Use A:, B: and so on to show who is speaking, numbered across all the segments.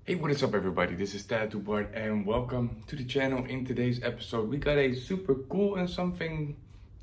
A: Hey, what is up everybody? This is Tattoo Bart and welcome to the channel. In today's episode we got a super cool and something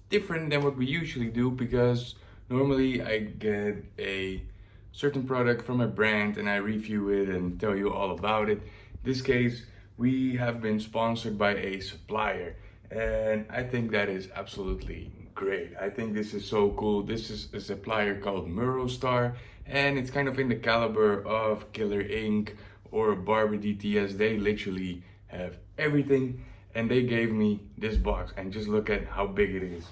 A: different than what we usually do, because normally I get a certain product from a brand and I review it and tell you all about it. In this case we have been sponsored by a supplier and I think that is absolutely great. I think this is so cool. This is a supplier called Murostar and it's kind of in the caliber of Killer Inc. or Barbie DTS. They literally have everything and they gave me this box and just look at how big it is.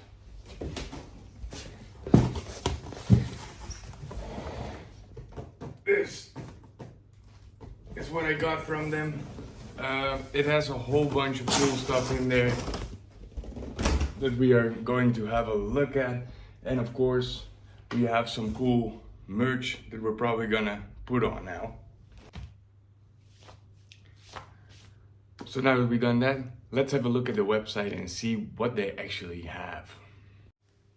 A: This is what I got from them. It has a whole bunch of cool stuff in there that we are going to have a look at, and of course we have some cool merch that we're probably gonna put on now. So now that we've done that, let's have a look at the website and see what they actually have.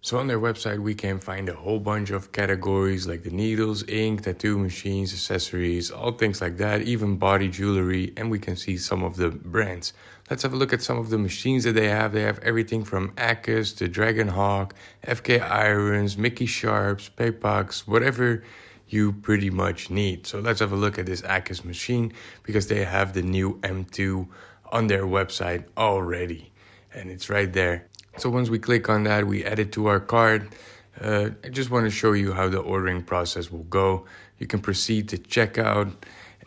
A: So on their website we can find a whole bunch of categories like the needles, ink, tattoo machines, accessories, all things like that, even body jewelry, and we can see some of the brands. Let's have a look at some of the machines that they have. They have everything from Acus to Dragon Hawk, FK Irons, Mickey Sharps, Paypox, whatever you pretty much need. So let's have a look at this Acus machine because they have the new M2 on their website already and it's right there. So once we click on that, we add it to our cart. I just want to show you how the ordering process will go. You can proceed to checkout.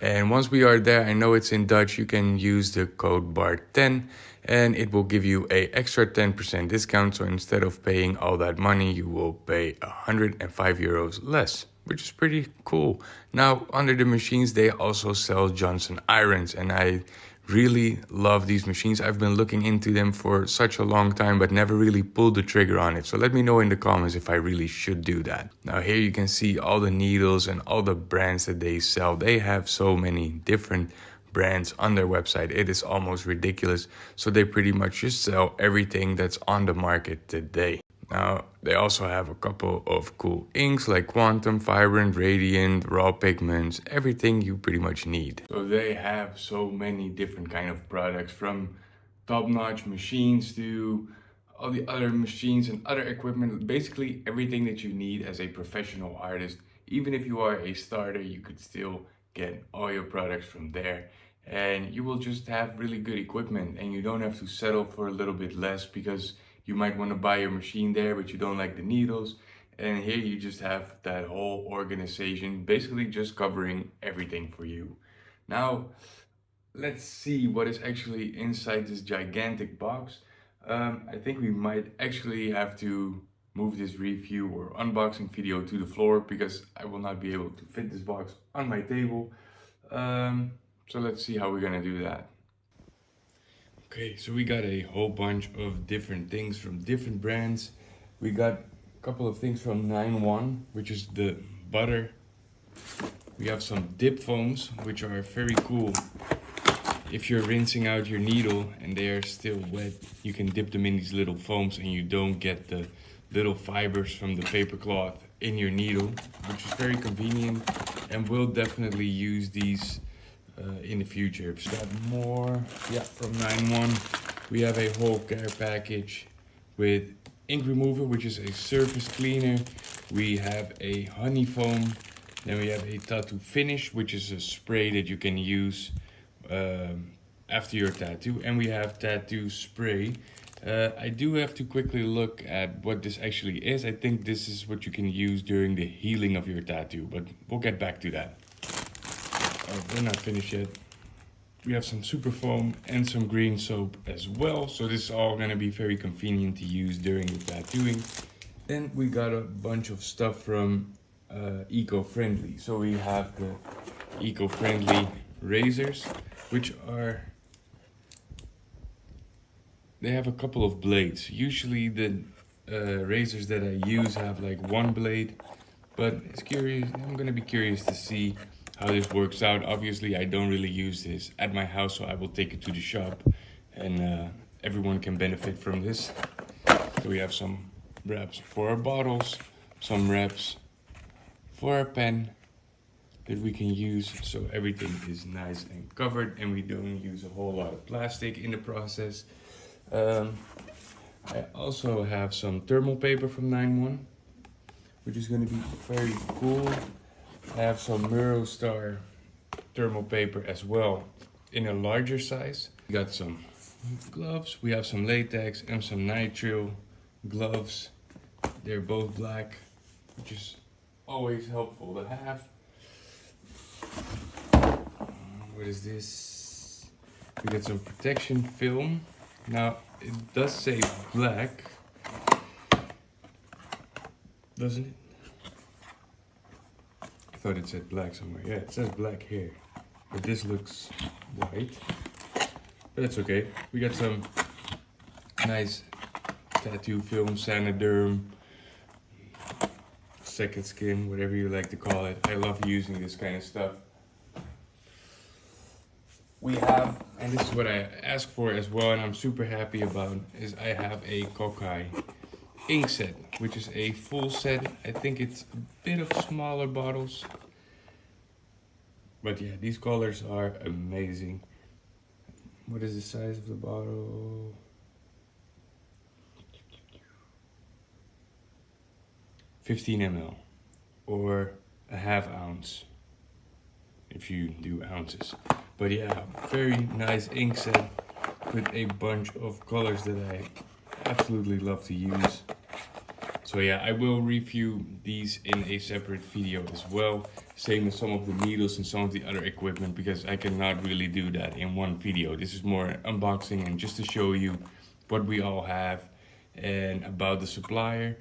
A: And once we are there, I know it's in Dutch, you can use the code BART10 and it will give you a extra 10% discount. So instead of paying all that money, you will pay 105 euros less, which is pretty cool. Now, under the machines, they also sell Johnson irons, and I really love these machines. I've been looking into them for such a long time, but never really pulled the trigger on it. So let me know in the comments if I really should do that. Now here you can see all the needles and all the brands that they sell. They have so many different brands on their website. It is almost ridiculous. So they pretty much just sell everything that's on the market today. Now, they also have a couple of cool inks like Quantum, Vibrant, Radiant, Raw Pigments, everything you pretty much need. So they have so many different kind of products, from top-notch machines to all the other machines and other equipment. Basically everything that you need as a professional artist. Even if you are a starter, you could still get all your products from there. And you will just have really good equipment and you don't have to settle for a little bit less, because you might want to buy your machine there, but you don't like the needles. And here you just have that whole organization basically just covering everything for you. Now, let's see what is actually inside this gigantic box. I think we might actually have to move this review or unboxing video to the floor because I will not be able to fit this box on my table. So let's see how we're gonna do that. Okay, so we got a whole bunch of different things from different brands. We got a couple of things from 9-1, which is the butter. We have some dip foams, which are very cool. If you're rinsing out your needle and they are still wet, you can dip them in these little foams and you don't get the little fibers from the paper cloth in your needle, which is very convenient, and we'll definitely use these in the future. We've got more, yeah, from 9-1. We have a whole care package with ink remover, which is a surface cleaner. We have a honey foam. Then we have a tattoo finish, which is a spray that you can use after your tattoo. And we have tattoo spray. I do have to quickly look at what this actually is. I think this is what you can use during the healing of your tattoo, but we'll get back to that. We're not finished yet. We have some super foam and some green soap as well. So this is all gonna be very convenient to use during the tattooing. Then we got a bunch of stuff from eco-friendly. So we have the eco-friendly razors, which are, they have a couple of blades. Usually the razors that I use have like one blade, but I'm gonna be curious to see how this works out. Obviously I don't really use this at my house, so I will take it to the shop and everyone can benefit from this. So we have some wraps for our bottles, some wraps for our pen, that we can use, so everything is nice and covered and we don't use a whole lot of plastic in the process. I also have some thermal paper from 9-1, which is going to be very cool. I have some Murostar thermal paper as well in a larger size. We got some gloves, we have some latex and some nitrile gloves. They're both black, which is always helpful to have. What is this? We got some protection film. Now it does say black, doesn't it? I thought it said black somewhere. Yeah, it says black here, but this looks white. But that's okay. We got some nice tattoo film, Sanoderm, second skin, whatever you like to call it. I love using this kind of stuff. We have, and this is what I asked for as well, and I'm super happy about, is I have a Kokai ink set, which is a full set. I think it's a bit of smaller bottles, but yeah, these colors are amazing. What is the size of the bottle? 15 ml or a half ounce if you do ounces. But yeah, very nice ink set with a bunch of colors that I absolutely love to use. So yeah, I will review these in a separate video as well. Same as some of the needles and some of the other equipment, because I cannot really do that in one video. This is more unboxing and just to show you what we all have and about the Supplier.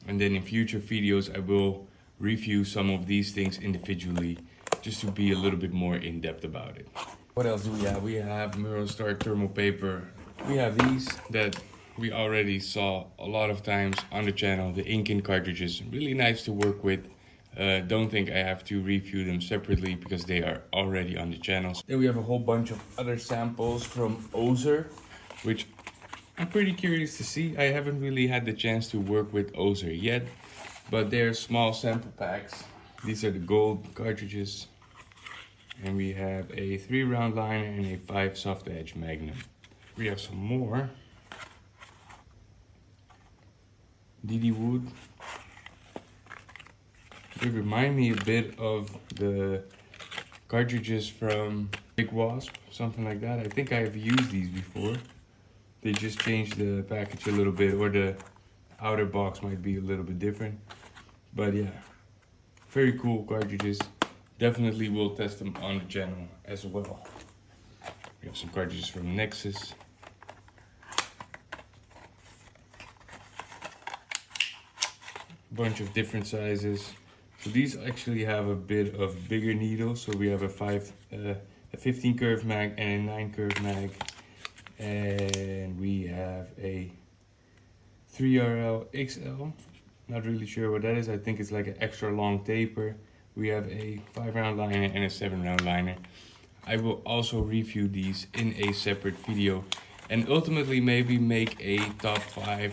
A: And then in future videos, I will review some of these things individually, just to be a little bit more in depth about it. What else do we have? We have Murostar thermal paper. We have these that we already saw a lot of times on the channel, the ink cartridges, really nice to work with. Don't think I have to review them separately because they are already on the channel. Then we have a whole bunch of other samples from Ozer, which I'm pretty curious to see. I haven't really had the chance to work with Ozer yet, but they're small sample packs. These are the gold cartridges, and we have a 3-round liner and a 5 soft edge magnum. We have some more DD wood. They remind me a bit of the cartridges from Big Wasp, something like that. I think I have used these before. They just changed the package a little bit, or the outer box might be a little bit different. But yeah, very cool cartridges. Definitely will test them on the channel as well. We have some cartridges from Nexus. Bunch of different sizes. So these actually have a bit of bigger needles. So we have a 15 curve mag and a 9 curve mag. And we have a 3RL XL. Not really sure what that is. I think it's like an extra long taper. We have a 5-round liner and a 7-round liner. I will also review these in a separate video and ultimately maybe make a top 5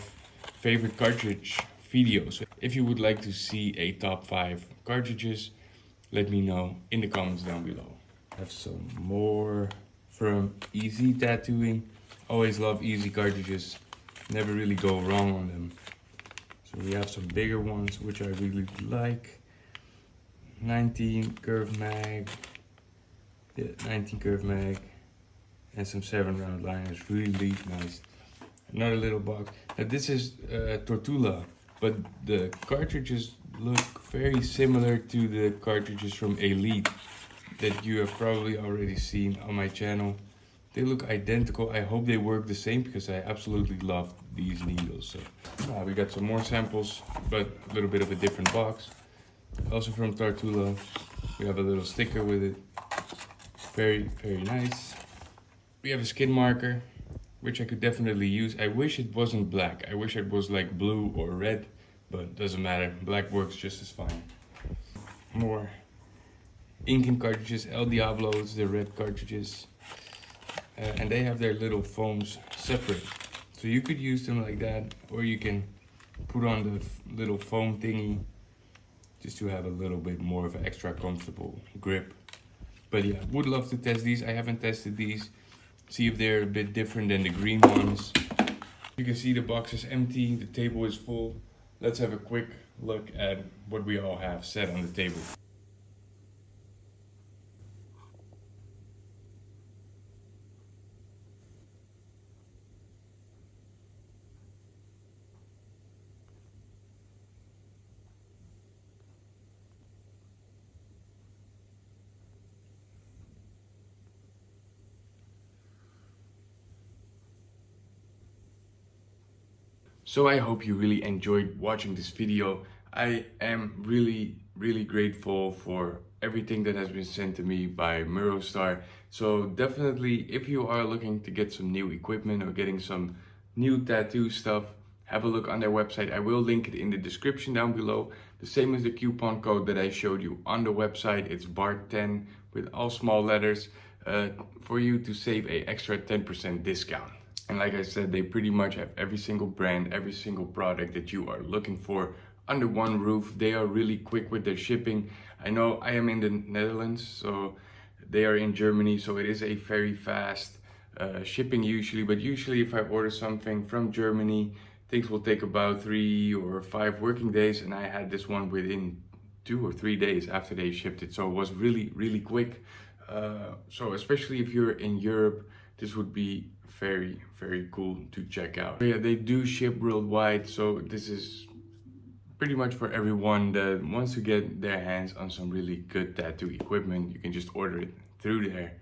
A: favorite cartridge video. So if you would like to see a top 5 cartridges, let me know in the comments down below. I have some more from Easy Tattooing. Always love Easy cartridges. Never really go wrong on them. So we have some bigger ones, which I really like. 19 curve mag. Yeah, 19 curve mag. And some 7-round liners. Really nice. Another little box. Now this is Tortula, but the cartridges look very similar to the cartridges from Elite that you have probably already seen on my channel. They look identical. I hope they work the same because I absolutely love these needles. So we got some more samples, but a little bit of a different box. Also from Tortula. We have a little sticker with it. Very, very nice. We have a skin marker, which I could definitely use. I wish it wasn't black. I wish it was like blue or red, but doesn't matter. Black works just as fine. More ink cartridges, El Diablos, the red cartridges. And they have their little foams separate. So you could use them like that, or you can put on the little foam thingy just to have a little bit more of an extra comfortable grip. But yeah, would love to test these. I haven't tested these. See if they're a bit different than the green ones. You can see the box is empty, the table is full. Let's have a quick look at what we all have set on the table. So I hope you really enjoyed watching this video. I am really grateful for everything that has been sent to me by Murostar. So definitely, if you are looking to get some new equipment or getting some new tattoo stuff, have a look on their website. I will link it in the description down below. The same as the coupon code that I showed you on the website. It's BART10 with all small letters for you to save a extra 10% discount. And like I said, they pretty much have every single brand, every single product that you are looking for under one roof. They are really quick with their shipping. I know I am in the Netherlands, so they are in Germany, so it is a very fast shipping usually. But usually if I order something from Germany, things will take about 3 or 5 working days, and I had this one within 2 or 3 days after they shipped it. So it was really quick. So especially if you're in Europe, this would be very cool to check out. But yeah, they do ship worldwide, so this is pretty much for everyone that wants to get their hands on some really good tattoo equipment. You can just order it through there.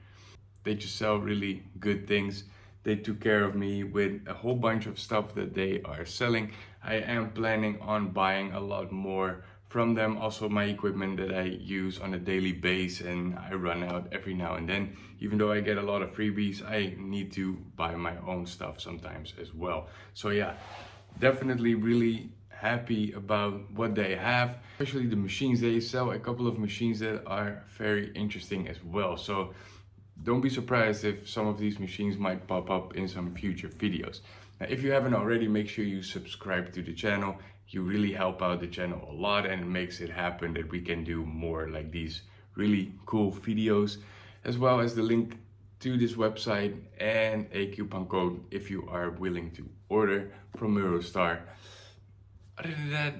A: They just sell really good things. They took care of me with a whole bunch of stuff that they are selling. I am planning on buying a lot more from them. Also my equipment that I use on a daily basis, and I run out every now and then. Even though I get a lot of freebies, I need to buy my own stuff sometimes as well. So yeah, definitely really happy about what they have, especially the machines. They sell a couple of machines that are very interesting as well. So don't be surprised if some of these machines might pop up in some future videos. Now, if you haven't already, make sure you subscribe to the channel. You really help out the channel a lot, and it makes it happen that we can do more like these really cool videos, as well as the link to this website and a coupon code if you are willing to order from Murostar. Other than that,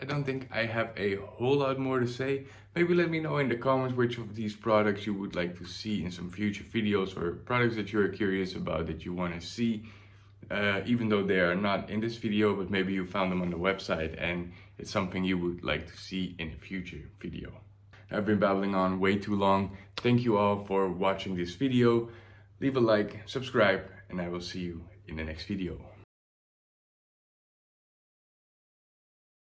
A: I don't think I have a whole lot more to say. Maybe let me know in the comments which of these products you would like to see in some future videos, or products that you're curious about that you want to see. Even though they are not in this video, but maybe you found them on the website and it's something you would like to see in a future video. I've been babbling on way too long. Thank you all for watching this video. Leave a like, subscribe, and I will see you in the next video.